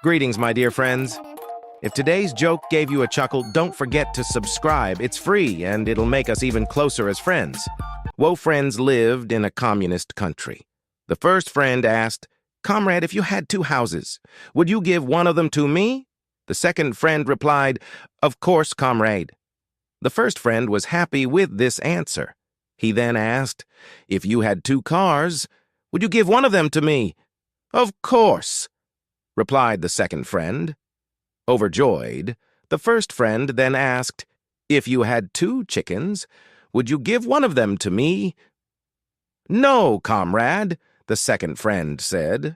Greetings, my dear friends. If today's joke gave you a chuckle, don't forget to subscribe. It's free, and it'll make us even closer as friends. Woe friends lived in a communist country. The first friend asked, "Comrade, if you had two houses, would you give one of them to me?" The second friend replied, "Of course, comrade." The first friend was happy with this answer. He then asked, "If you had two cars, would you give one of them to me?" "Of course," replied the second friend. Overjoyed, the first friend then asked, "If you had two chickens, would you give one of them to me?" "No, comrade," the second friend said.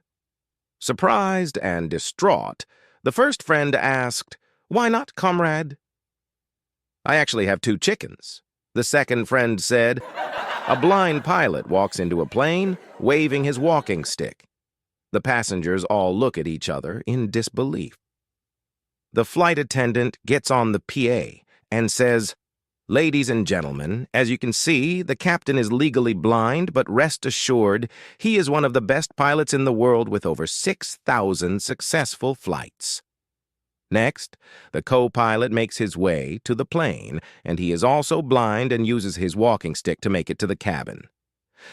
Surprised and distraught, the first friend asked, "Why not, comrade?" "I actually have two chickens," the second friend said. A blind pilot walks into a plane, waving his walking stick. The passengers all look at each other in disbelief. The flight attendant gets on the PA and says, "Ladies and gentlemen, as you can see, the captain is legally blind, but rest assured, he is one of the best pilots in the world with over 6,000 successful flights." Next, the co-pilot makes his way to the plane, and he is also blind and uses his walking stick to make it to the cabin.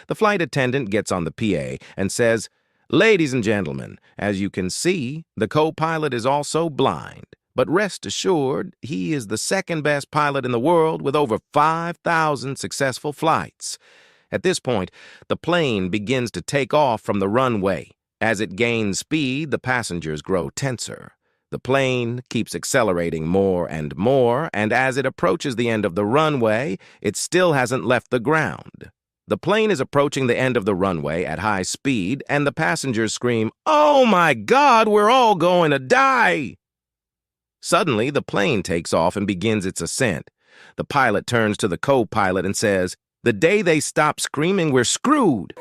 The flight attendant gets on the PA and says, "Ladies and gentlemen, as you can see, the co-pilot is also blind, but rest assured, he is the second best pilot in the world with over 5,000 successful flights." At this point, the plane begins to take off from the runway. As it gains speed, the passengers grow tenser. The plane keeps accelerating more, and as it approaches the end of the runway, it still hasn't left the ground. The plane is approaching the end of the runway at high speed, and the passengers scream, "Oh my God, we're all going to die!" Suddenly, the plane takes off and begins its ascent. The pilot turns to the co-pilot and says, "The day they stop screaming, we're screwed."